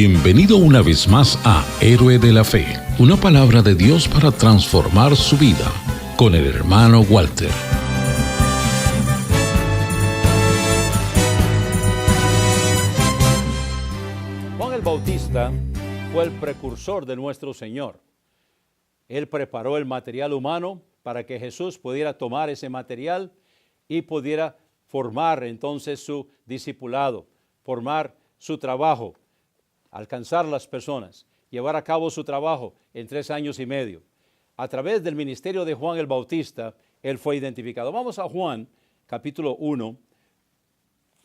Bienvenido una vez más a Héroe de la Fe, una palabra de Dios para transformar su vida, con el hermano Walter. Juan el Bautista fue el precursor de nuestro Señor. Él preparó el material humano para que Jesús pudiera tomar ese material y pudiera formar entonces su discipulado, formar su trabajo, alcanzar las personas, llevar a cabo su trabajo en 3 años y medio. A través del ministerio de Juan el Bautista, él fue identificado. Vamos a Juan, capítulo 1.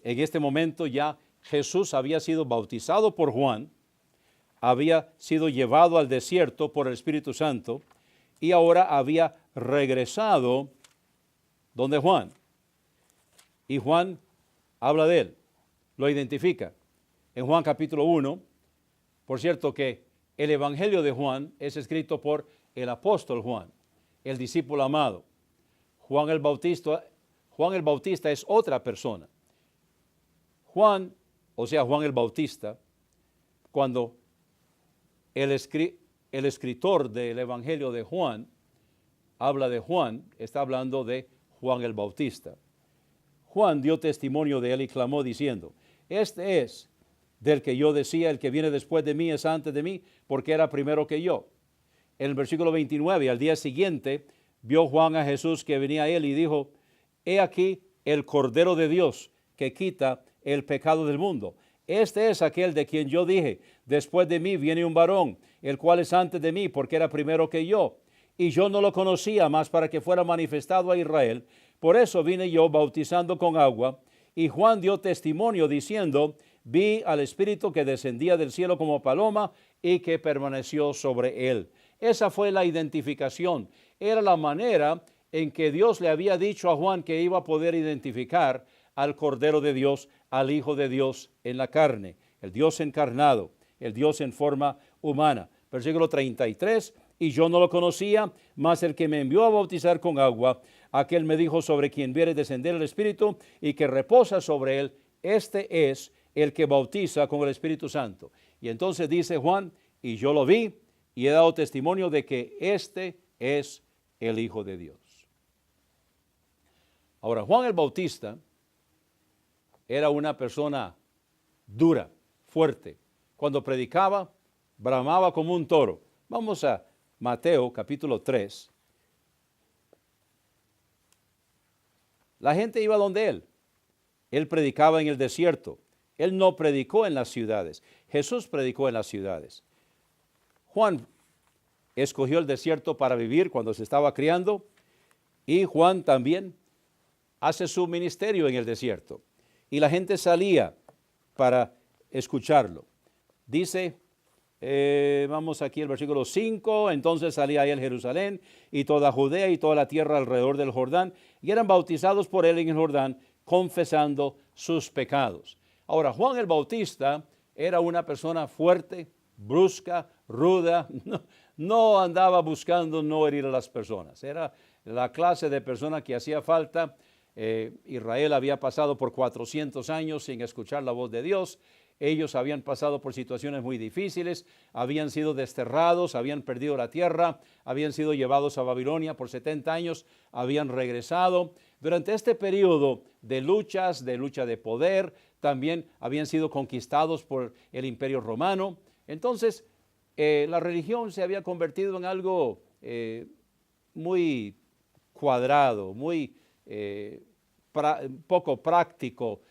En este momento ya Jesús había sido bautizado por Juan, había sido llevado al desierto por el Espíritu Santo y ahora había regresado donde Juan. Y Juan habla de él, lo identifica. En Juan capítulo 1, por cierto que el Evangelio de Juan es escrito por el apóstol Juan, el discípulo amado. Juan el Bautista es otra persona. Juan el Bautista, cuando el escritor del Evangelio de Juan habla de Juan, está hablando de Juan el Bautista. Juan dio testimonio de él y clamó diciendo: este es del que yo decía, el que viene después de mí es antes de mí, porque era primero que yo. En el versículo 29, al día siguiente, vio Juan a Jesús que venía a él y dijo: he aquí el Cordero de Dios que quita el pecado del mundo. Este es aquel de quien yo dije: después de mí viene un varón, el cual es antes de mí, porque era primero que yo. Y yo no lo conocía más para que fuera manifestado a Israel. Por eso vine yo bautizando con agua. Y Juan dio testimonio diciendo: vi al Espíritu que descendía del cielo como paloma y que permaneció sobre él. Esa fue la identificación. Era la manera en que Dios le había dicho a Juan que iba a poder identificar al Cordero de Dios, al Hijo de Dios en la carne, el Dios encarnado, el Dios en forma humana. Versículo 33, y yo no lo conocía, mas el que me envió a bautizar con agua, aquel me dijo: sobre quien viere descender el Espíritu y que reposa sobre él, este es el que bautiza con el Espíritu Santo. Y entonces dice Juan: y yo lo vi y he dado testimonio de que este es el Hijo de Dios. Ahora, Juan el Bautista era una persona dura, fuerte. Cuando predicaba, bramaba como un toro. Vamos a Mateo capítulo 3. La gente iba donde él. Él predicaba en el desierto. Él no predicó en las ciudades. Jesús predicó en las ciudades. Juan escogió el desierto para vivir cuando se estaba criando, y Juan también hace su ministerio en el desierto. Y la gente salía para escucharlo. Dice, vamos aquí al versículo 5, entonces salía él Jerusalén y toda Judea y toda la tierra alrededor del Jordán, y eran bautizados por él en el Jordán, confesando sus pecados. Ahora, Juan el Bautista era una persona fuerte, brusca, ruda, no andaba buscando no herir a las personas. Era la clase de persona que hacía falta. Israel había pasado por 400 años sin escuchar la voz de Dios. Ellos habían pasado por situaciones muy difíciles, habían sido desterrados, habían perdido la tierra, habían sido llevados a Babilonia por 70 años, habían regresado. Durante este periodo de lucha de poder, también habían sido conquistados por el Imperio Romano. Entonces, la religión se había convertido en algo muy cuadrado, muy poco práctico.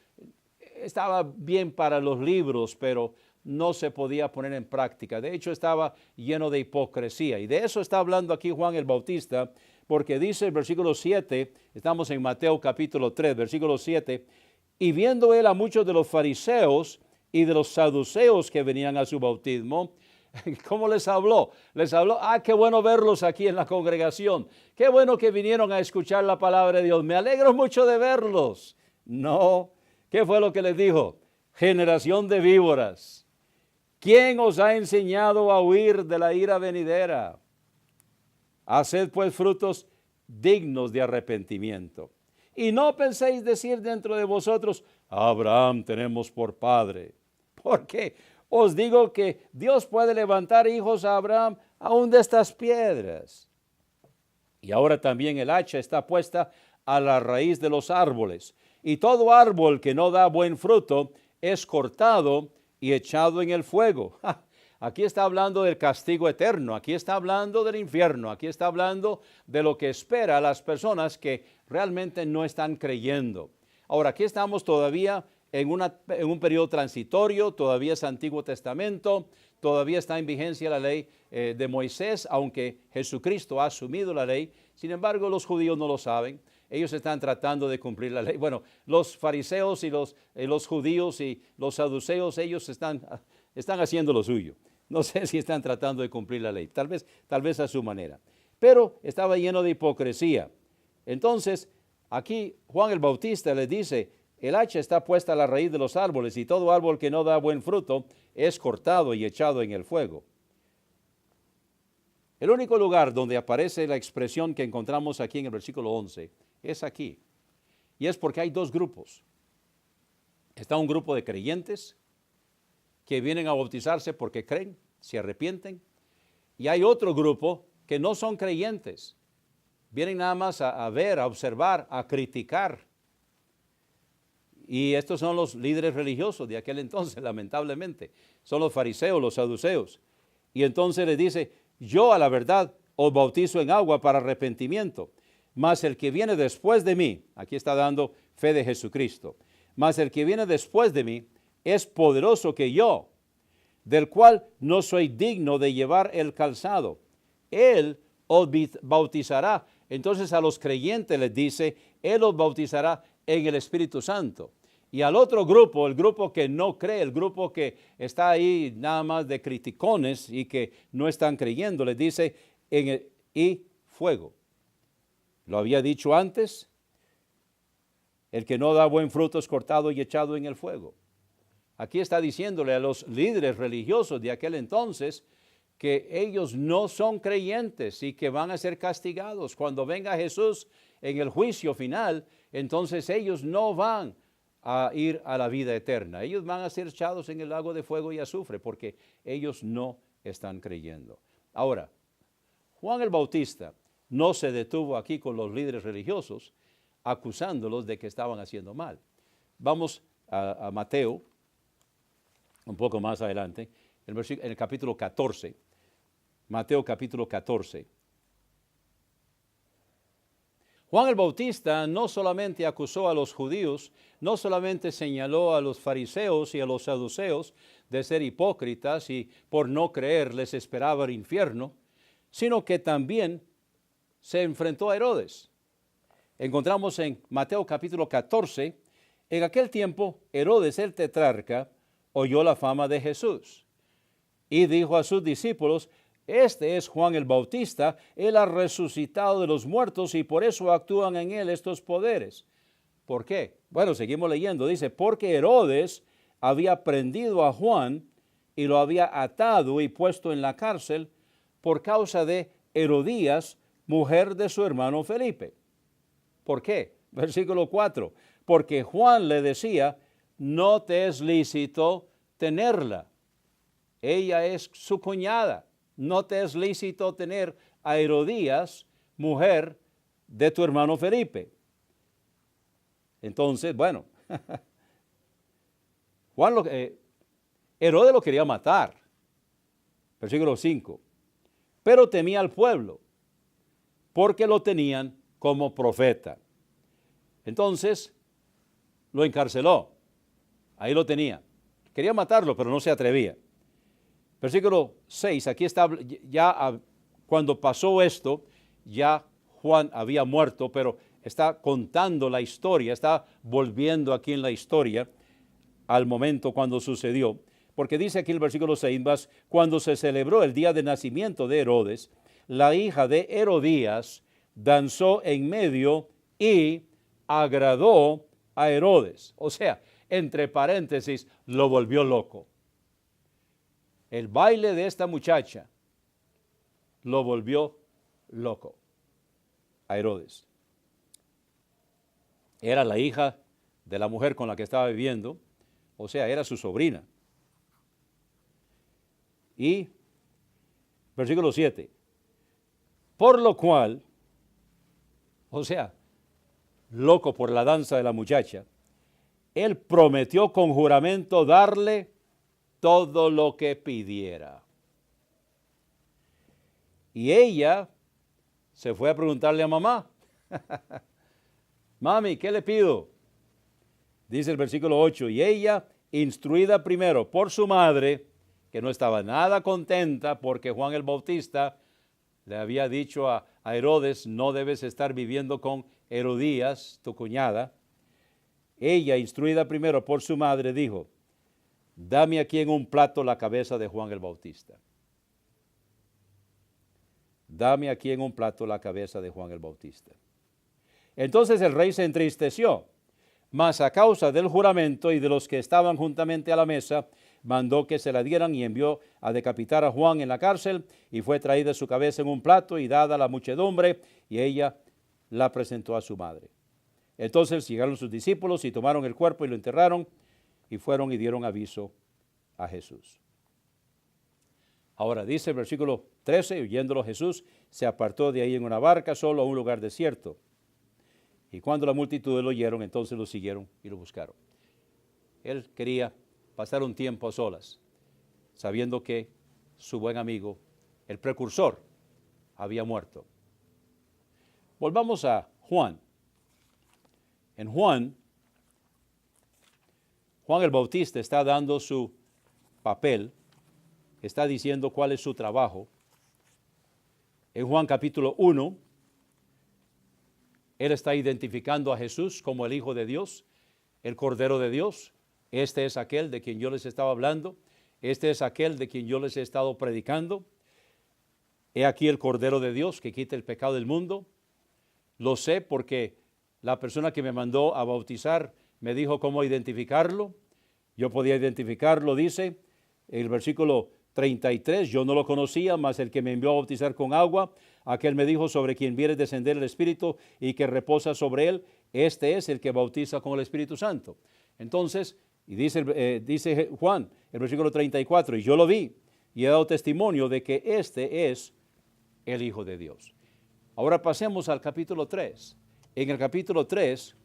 Estaba bien para los libros, pero no se podía poner en práctica. De hecho, estaba lleno de hipocresía. Y de eso está hablando aquí Juan el Bautista, porque dice el versículo 7, estamos en Mateo capítulo 3, versículo 7, y viendo él a muchos de los fariseos y de los saduceos que venían a su bautismo, ¿cómo les habló? Les habló: qué bueno verlos aquí en la congregación. Qué bueno que vinieron a escuchar la palabra de Dios. Me alegro mucho de verlos. No. ¿Qué fue lo que les dijo? Generación de víboras. ¿Quién os ha enseñado a huir de la ira venidera? Haced pues frutos dignos de arrepentimiento. Y no penséis decir dentro de vosotros: Abraham tenemos por padre. ¿Por qué? os digo que Dios puede levantar hijos a Abraham aún de estas piedras. Y ahora también el hacha está puesta a la raíz de los árboles. Y todo árbol que no da buen fruto es cortado y echado en el fuego. Aquí está hablando del castigo eterno, aquí está hablando del infierno, aquí está hablando de lo que espera a las personas que realmente no están creyendo. Ahora, aquí estamos todavía en un periodo transitorio, todavía es Antiguo Testamento, todavía está en vigencia la ley de Moisés, aunque Jesucristo ha asumido la ley. Sin embargo, los judíos no lo saben. Ellos están tratando de cumplir la ley. Bueno, los fariseos y los judíos y los saduceos, ellos están haciendo lo suyo. No sé si están tratando de cumplir la ley, tal vez a su manera. Pero estaba lleno de hipocresía. Entonces, aquí Juan el Bautista le dice, el hacha está puesta a la raíz de los árboles y todo árbol que no da buen fruto es cortado y echado en el fuego. El único lugar donde aparece la expresión que encontramos aquí en el versículo 11 es aquí. Y es porque hay dos grupos. Está un grupo de creyentes que vienen a bautizarse porque creen, se arrepienten. Y hay otro grupo que no son creyentes. Vienen nada más a ver, a observar, a criticar. Y estos son los líderes religiosos de aquel entonces, lamentablemente. Son los fariseos, los saduceos. Y entonces le dice, yo a la verdad os bautizo en agua para arrepentimiento, mas el que viene después de mí, aquí está dando fe de Jesucristo, mas el que viene después de mí es poderoso que yo, del cual no soy digno de llevar el calzado. Él os bautizará. Entonces a los creyentes les dice, Él os bautizará en el Espíritu Santo. Y al otro grupo, el grupo que no cree, el grupo que está ahí nada más de criticones y que no están creyendo, les dice, y fuego. Lo había dicho antes, el que no da buen fruto es cortado y echado en el fuego. Aquí está diciéndole a los líderes religiosos de aquel entonces que ellos no son creyentes y que van a ser castigados. Cuando venga Jesús en el juicio final, entonces ellos no van a ir a la vida eterna. Ellos van a ser echados en el lago de fuego y azufre porque ellos no están creyendo. Ahora, Juan el Bautista no se detuvo aquí con los líderes religiosos acusándolos de que estaban haciendo mal. Vamos a Mateo, un poco más adelante, en el capítulo 14, Mateo capítulo 14. Juan el Bautista no solamente acusó a los judíos, no solamente señaló a los fariseos y a los saduceos de ser hipócritas y por no creer les esperaba el infierno, sino que también se enfrentó a Herodes. Encontramos en Mateo capítulo 14, en aquel tiempo Herodes el tetrarca oyó la fama de Jesús y dijo a sus discípulos, este es Juan el Bautista, él ha resucitado de los muertos y por eso actúan en él estos poderes. ¿Por qué? Bueno, seguimos leyendo, dice, porque Herodes había prendido a Juan y lo había atado y puesto en la cárcel por causa de Herodías, mujer de su hermano Felipe. ¿Por qué? Versículo 4, porque Juan le decía, no te es lícito tenerla. Ella es su cuñada. No te es lícito tener a Herodías, mujer de tu hermano Felipe. Entonces, bueno, Herodes lo quería matar. Versículo 5. Pero temía al pueblo, porque lo tenían como profeta. Entonces, lo encarceló. Ahí lo tenía. Quería matarlo, pero no se atrevía. Versículo 6, aquí está, ya cuando pasó esto, ya Juan había muerto, pero está contando la historia, está volviendo aquí en la historia al momento cuando sucedió, porque dice aquí el versículo 6, cuando se celebró el día de nacimiento de Herodes, la hija de Herodías danzó en medio y agradó a Herodes. O sea, entre paréntesis, lo volvió loco. El baile de esta muchacha lo volvió loco a Herodes. Era la hija de la mujer con la que estaba viviendo, o sea, era su sobrina. Y versículo 7. Por lo cual, o sea, loco por la danza de la muchacha, él prometió con juramento darle todo lo que pidiera. Y ella se fue a preguntarle a mamá, mami, ¿qué le pido? Dice el versículo 8, y ella, instruida primero por su madre, que no estaba nada contenta porque Juan el Bautista le había dicho a Herodes, no debes estar viviendo con Herodías, tu cuñada. Ella, instruida primero por su madre, dijo, dame aquí en un plato la cabeza de Juan el Bautista. Dame aquí en un plato la cabeza de Juan el Bautista. Entonces el rey se entristeció, mas a causa del juramento y de los que estaban juntamente a la mesa, mandó que se la dieran y envió a decapitar a Juan en la cárcel, y fue traída su cabeza en un plato y dada a la muchedumbre, y ella la presentó a su madre. Entonces llegaron sus discípulos y tomaron el cuerpo y lo enterraron, y fueron y dieron aviso a Jesús. Ahora dice el versículo 13, oyéndolo Jesús, se apartó de ahí en una barca solo a un lugar desierto. Y cuando la multitud lo oyeron, entonces lo siguieron y lo buscaron. Él quería pasar un tiempo a solas, sabiendo que su buen amigo, el precursor, había muerto. Volvamos a Juan. En Juan el Bautista está dando su papel, está diciendo cuál es su trabajo. En Juan capítulo 1, él está identificando a Jesús como el Hijo de Dios, el Cordero de Dios. Este es aquel de quien yo les estaba hablando. Este es aquel de quien yo les he estado predicando. He aquí el Cordero de Dios que quita el pecado del mundo. Lo sé porque la persona que me mandó a bautizar me dijo cómo identificarlo. Yo podía identificarlo, dice el versículo 33, yo no lo conocía, mas el que me envió a bautizar con agua, aquel me dijo, sobre quien viere descender el Espíritu y que reposa sobre él, este es el que bautiza con el Espíritu Santo. Entonces, y dice Juan, el versículo 34, y yo lo vi y he dado testimonio de que este es el Hijo de Dios. Ahora pasemos al capítulo 3. En el capítulo 3,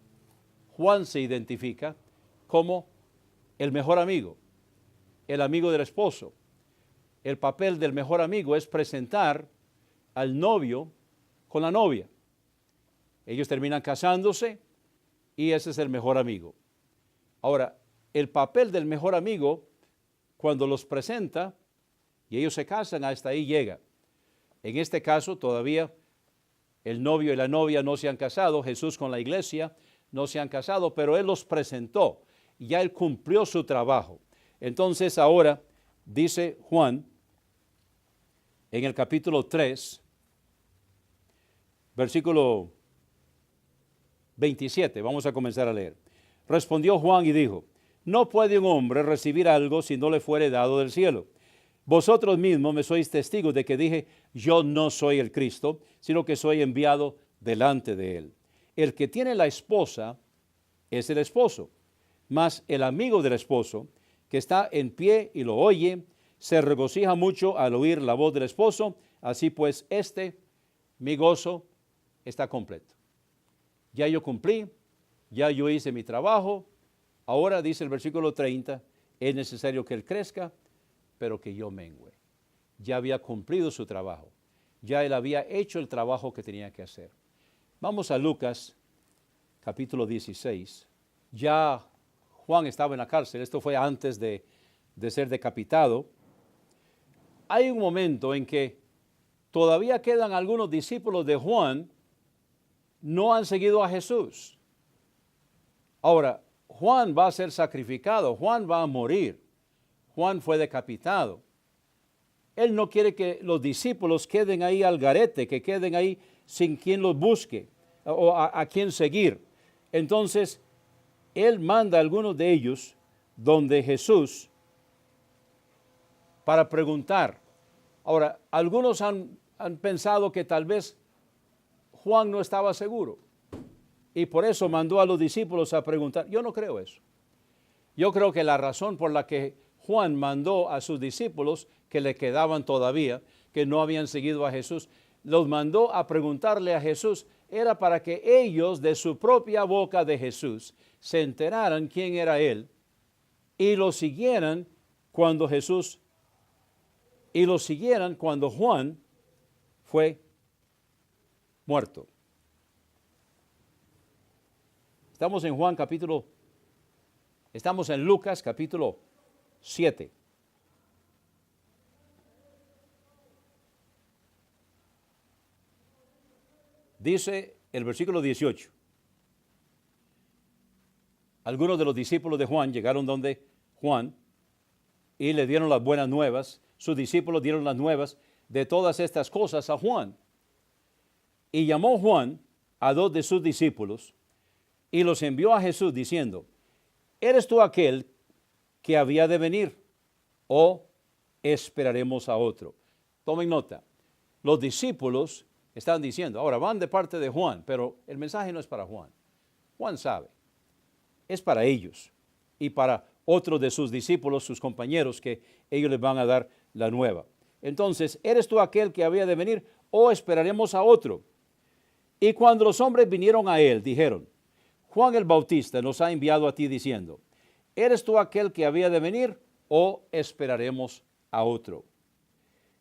Juan se identifica como el mejor amigo, el amigo del esposo. El papel del mejor amigo es presentar al novio con la novia. Ellos terminan casándose y ese es el mejor amigo. Ahora, el papel del mejor amigo, cuando los presenta y ellos se casan, hasta ahí llega. En este caso, todavía el novio y la novia no se han casado, Jesús con la iglesia no se han casado, pero Él los presentó y ya Él cumplió su trabajo. Entonces ahora dice Juan en el capítulo 3, versículo 27, vamos a comenzar a leer. Respondió Juan y dijo, no puede un hombre recibir algo si no le fuere dado del cielo. Vosotros mismos me sois testigos de que dije, yo no soy el Cristo, sino que soy enviado delante de él. El que tiene la esposa es el esposo, mas el amigo del esposo, que está en pie y lo oye, se regocija mucho al oír la voz del esposo, así pues mi gozo está completo. Ya yo cumplí, ya yo hice mi trabajo, ahora dice el versículo 30, es necesario que él crezca, pero que yo mengüe. Ya había cumplido su trabajo, ya él había hecho el trabajo que tenía que hacer. Vamos a Lucas, capítulo 16. Ya Juan estaba en la cárcel, esto fue antes de ser decapitado. Hay un momento en que todavía quedan algunos discípulos de Juan, no han seguido a Jesús. Ahora, Juan va a ser sacrificado, Juan va a morir, Juan fue decapitado. Él no quiere que los discípulos queden ahí al garete, que queden ahí sin quien los busque o a quien seguir. Entonces, él manda a algunos de ellos donde Jesús para preguntar. Ahora, algunos han pensado que tal vez Juan no estaba seguro y por eso mandó a los discípulos a preguntar. Yo no creo eso. Yo creo que la razón por la que Juan mandó a sus discípulos que le quedaban todavía, que no habían seguido a Jesús, los mandó a preguntarle a Jesús, era para que ellos de su propia boca de Jesús se enteraran quién era Él y lo siguieran cuando Juan fue muerto. Estamos en Lucas capítulo 7. Dice el versículo 18. Algunos de los discípulos de Juan llegaron donde Juan y le dieron las buenas nuevas. Sus discípulos dieron las nuevas de todas estas cosas a Juan. Y llamó Juan a 2 de sus discípulos y los envió a Jesús diciendo, ¿eres tú aquel que había de venir o esperaremos a otro? Tomen nota, los discípulos están diciendo, ahora van de parte de Juan, pero el mensaje no es para Juan. Juan sabe, es para ellos y para otros de sus discípulos, sus compañeros, que ellos les van a dar la nueva. Entonces, ¿eres tú aquel que había de venir o esperaremos a otro? Y cuando los hombres vinieron a él, dijeron, Juan el Bautista nos ha enviado a ti diciendo, ¿eres tú aquel que había de venir o esperaremos a otro?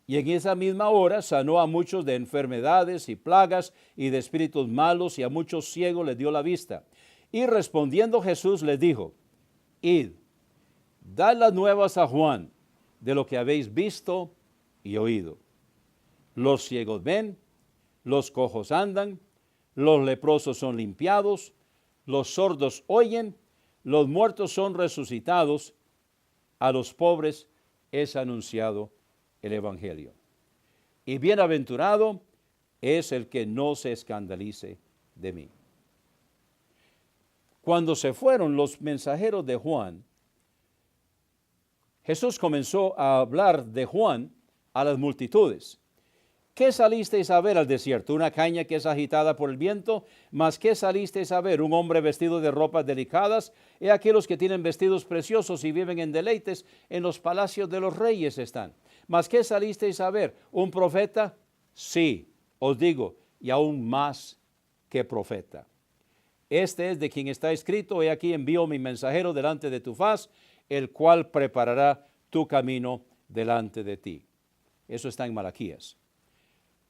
Y en esa misma hora sanó a muchos de enfermedades y plagas y de espíritus malos y a muchos ciegos les dio la vista. Y respondiendo Jesús les dijo, id, dad las nuevas a Juan de lo que habéis visto y oído. Los ciegos ven, los cojos andan, los leprosos son limpiados, los sordos oyen, los muertos son resucitados, a los pobres es anunciado el Evangelio. Y bienaventurado es el que no se escandalice de mí. Cuando se fueron los mensajeros de Juan, Jesús comenzó a hablar de Juan a las multitudes. ¿Qué salisteis a ver al desierto? ¿Una caña que es agitada por el viento? ¿Mas qué salisteis a ver? ¿Un hombre vestido de ropas delicadas? He aquí los que tienen vestidos preciosos y viven en deleites, en los palacios de los reyes están. ¿Mas qué salisteis a ver? ¿Un profeta? Sí, os digo, y aún más que profeta. Este es de quien está escrito, he aquí envío mi mensajero delante de tu faz, el cual preparará tu camino delante de ti. Eso está en Malaquías.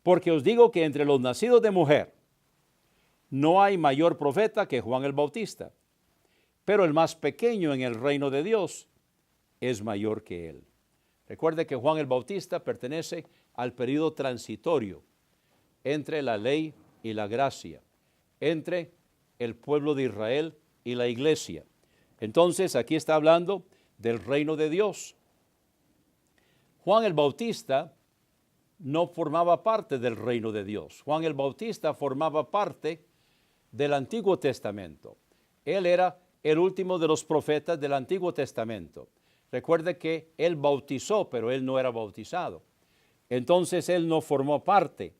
Porque os digo que entre los nacidos de mujer no hay mayor profeta que Juan el Bautista, pero el más pequeño en el reino de Dios es mayor que él. Recuerde que Juan el Bautista pertenece al periodo transitorio entre la ley y la gracia, entre el pueblo de Israel y la iglesia. Entonces aquí está hablando del reino de Dios. Juan el Bautista no formaba parte del reino de Dios. Juan el Bautista formaba parte del Antiguo Testamento. Él era el último de los profetas del Antiguo Testamento. Recuerde que él bautizó, pero él no era bautizado. Entonces él no formó parte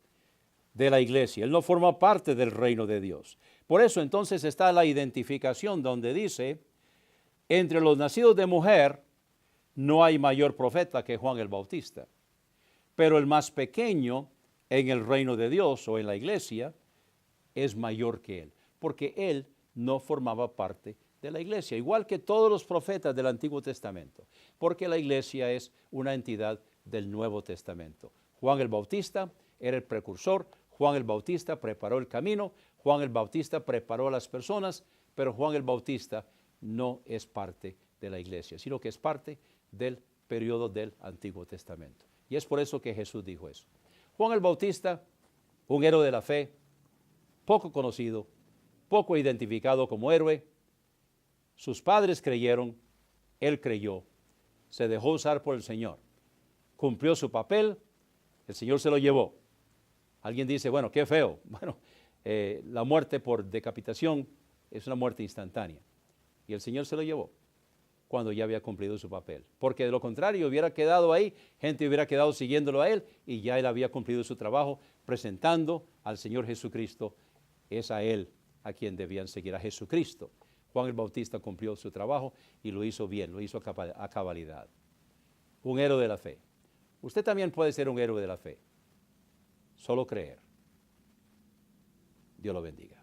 de la iglesia, él no formó parte del reino de Dios. Por eso entonces está la identificación donde dice, entre los nacidos de mujer no hay mayor profeta que Juan el Bautista. Pero el más pequeño en el reino de Dios o en la iglesia es mayor que él, porque él no formaba parte de la iglesia, igual que todos los profetas del Antiguo Testamento, porque la iglesia es una entidad del Nuevo Testamento. Juan el Bautista era el precursor, Juan el Bautista preparó el camino, Juan el Bautista preparó a las personas, pero Juan el Bautista no es parte de la iglesia, sino que es parte del periodo del Antiguo Testamento. Y es por eso que Jesús dijo eso. Juan el Bautista, un héroe de la fe, poco conocido, poco identificado como héroe. Sus padres creyeron, él creyó, se dejó usar por el Señor. Cumplió su papel, el Señor se lo llevó. Alguien dice, bueno, qué feo. Bueno, la muerte por decapitación es una muerte instantánea. Y el Señor se lo llevó cuando ya había cumplido su papel. Porque de lo contrario hubiera quedado ahí, gente hubiera quedado siguiéndolo a él y ya él había cumplido su trabajo presentando al Señor Jesucristo. Es a él a quien debían seguir, a Jesucristo. Juan el Bautista cumplió su trabajo y lo hizo bien, lo hizo a cabalidad. un héroe de la fe. Usted también puede ser un héroe de la fe. Solo creer. Dios lo bendiga.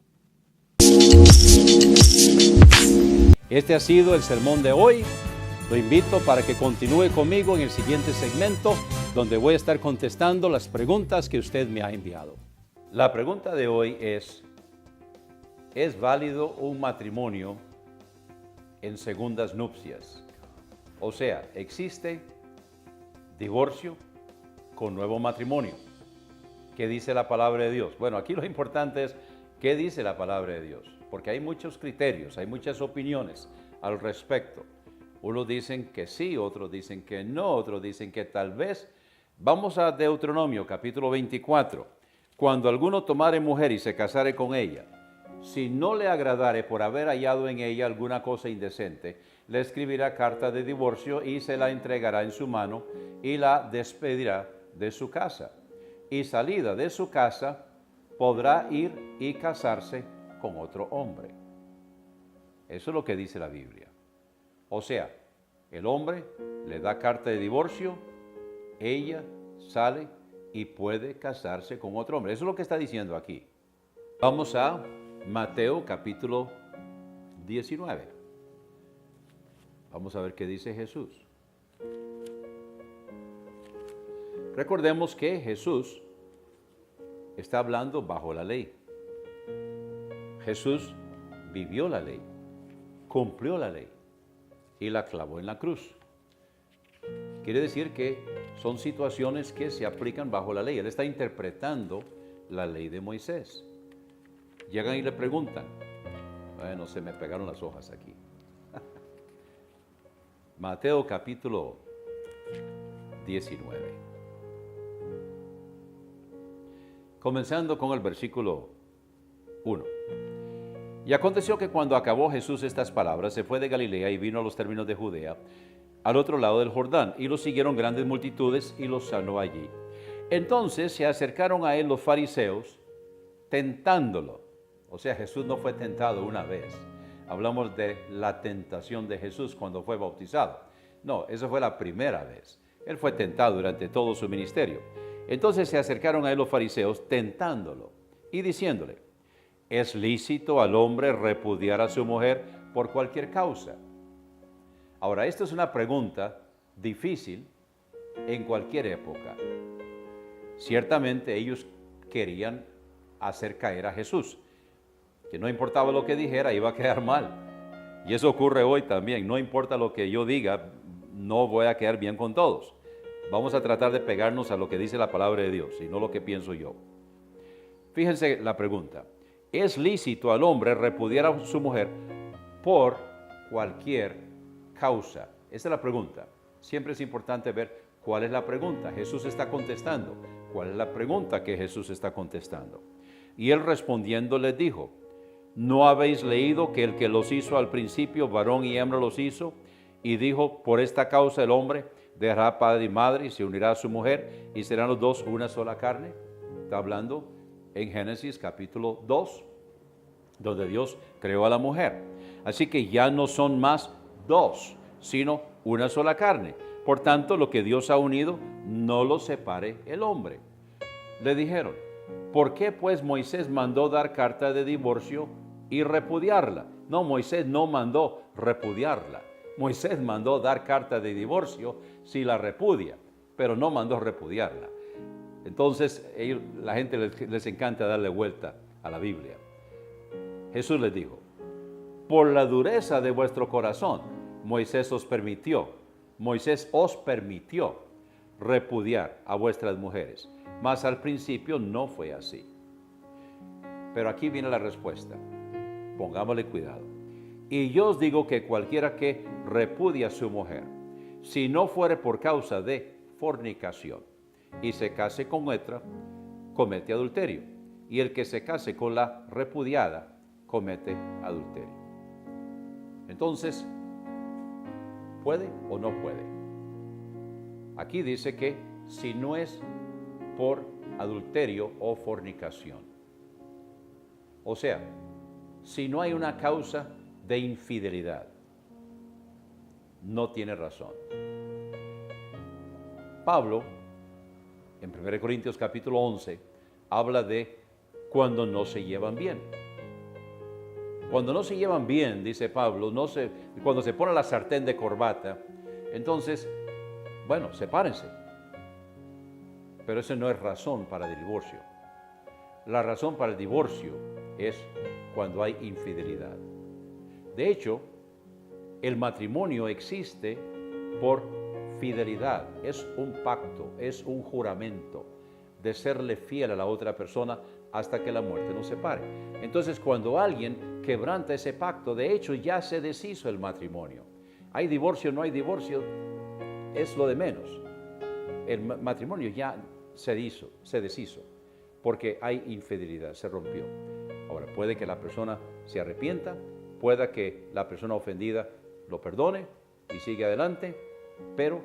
Este ha sido el sermón de hoy. Lo invito para que continúe conmigo en el siguiente segmento, donde voy a estar contestando las preguntas que usted me ha enviado. La pregunta de hoy ¿es válido un matrimonio en segundas nupcias? O sea, ¿existe divorcio con nuevo matrimonio? ¿Qué dice la palabra de Dios? Bueno, aquí lo importante es ¿qué dice la palabra de Dios? Porque hay muchos criterios, hay muchas opiniones al respecto. Unos dicen que sí, otros dicen que no, otros dicen que tal vez. Vamos a Deuteronomio capítulo 24. Cuando alguno tomare mujer y se casare con ella, si no le agradare por haber hallado en ella alguna cosa indecente, le escribirá carta de divorcio y se la entregará en su mano y la despedirá de su casa. Y salida de su casa, podrá ir y casarse con otro hombre. Eso es lo que dice la Biblia. O sea, el hombre le da carta de divorcio, ella sale y puede casarse con otro hombre. Eso es lo que está diciendo aquí. Vamos a Mateo capítulo 19. Vamos a ver qué dice Jesús. Recordemos que Jesús está hablando bajo la ley. Jesús vivió la ley, cumplió la ley y la clavó en la cruz. Quiere decir que son situaciones que se aplican bajo la ley. Él está interpretando la ley de Moisés. Llegan y le preguntan. Bueno, se me pegaron las hojas aquí. Mateo capítulo 19. Comenzando con el versículo 1. Y aconteció que cuando acabó Jesús estas palabras, se fue de Galilea y vino a los términos de Judea, al otro lado del Jordán, y lo siguieron grandes multitudes y los sanó allí. Entonces se acercaron a él los fariseos, tentándolo. O sea, Jesús no fue tentado una vez. Hablamos de la tentación de Jesús cuando fue bautizado. No, esa fue la primera vez. Él fue tentado durante todo su ministerio. Entonces se acercaron a él los fariseos, tentándolo y diciéndole, ¿es lícito al hombre repudiar a su mujer por cualquier causa? Ahora, esta es una pregunta difícil en cualquier época. Ciertamente ellos querían hacer caer a Jesús, que no importaba lo que dijera, iba a quedar mal. Y eso ocurre hoy también. No importa lo que yo diga, no voy a quedar bien con todos. Vamos a tratar de pegarnos a lo que dice la palabra de Dios y no lo que pienso yo. Fíjense la pregunta. ¿Es lícito al hombre repudiar a su mujer por cualquier causa? Esa es la pregunta. Siempre es importante ver cuál es la pregunta. Jesús está contestando. ¿Cuál es la pregunta que Jesús está contestando? Y él respondiendo les dijo, ¿no habéis leído que el que los hizo al principio, varón y hembra los hizo? Y dijo, por esta causa el hombre dejará padre y madre y se unirá a su mujer y serán los dos una sola carne. Está hablando en Génesis capítulo 2, donde Dios creó a la mujer. Así que ya no son más dos, sino una sola carne. Por tanto, lo que Dios ha unido, no lo separe el hombre. Le dijeron, ¿por qué pues Moisés mandó dar carta de divorcio y repudiarla? No, Moisés no mandó repudiarla. Moisés mandó dar carta de divorcio si la repudia, pero no mandó repudiarla. Entonces, la gente les encanta darle vuelta a la Biblia. Jesús les dijo, por la dureza de vuestro corazón, Moisés os permitió repudiar a vuestras mujeres, mas al principio no fue así. Pero aquí viene la respuesta. Pongámosle cuidado. Y yo os digo que cualquiera que repudia a su mujer, si no fuere por causa de fornicación, y se case con otra, comete adulterio. Y el que se case con la repudiada, comete adulterio. Entonces, ¿puede o no puede? Aquí dice que si no es por adulterio o fornicación. O sea, si no hay una causa de infidelidad, no tiene razón. Pablo, en 1 Corintios capítulo 11, habla de cuando no se llevan bien. Cuando no se llevan bien, dice Pablo, cuando se pone la sartén de corbata, entonces, bueno, sepárense. Pero eso no es razón para el divorcio. La razón para el divorcio es cuando hay infidelidad. De hecho, el matrimonio existe por fidelidad. Es un pacto, es un juramento de serle fiel a la otra persona hasta que la muerte nos separe. Entonces, cuando alguien quebranta ese pacto, de hecho ya se deshizo el matrimonio. Hay divorcio, no hay divorcio, es lo de menos. El matrimonio ya se deshizo, porque hay infidelidad, se rompió. Ahora, puede que la persona se arrepienta, pueda que la persona ofendida lo perdone y sigue adelante, pero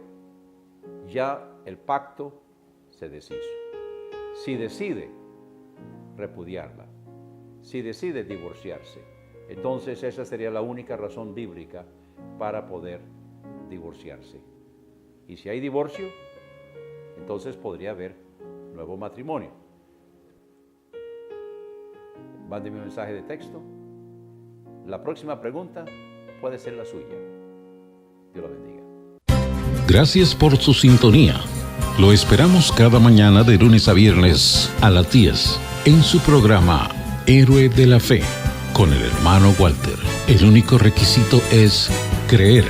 ya el pacto se deshizo. Si decide repudiarla, si decide divorciarse, entonces esa sería la única razón bíblica para poder divorciarse. Y si hay divorcio, entonces podría haber nuevo matrimonio. Mándeme un mensaje de texto. La próxima pregunta puede ser la suya. Dios lo bendiga. Gracias por su sintonía. Lo esperamos cada mañana de lunes a viernes a las 10 en su programa Héroe de la Fe con el hermano Walter. El único requisito es creer.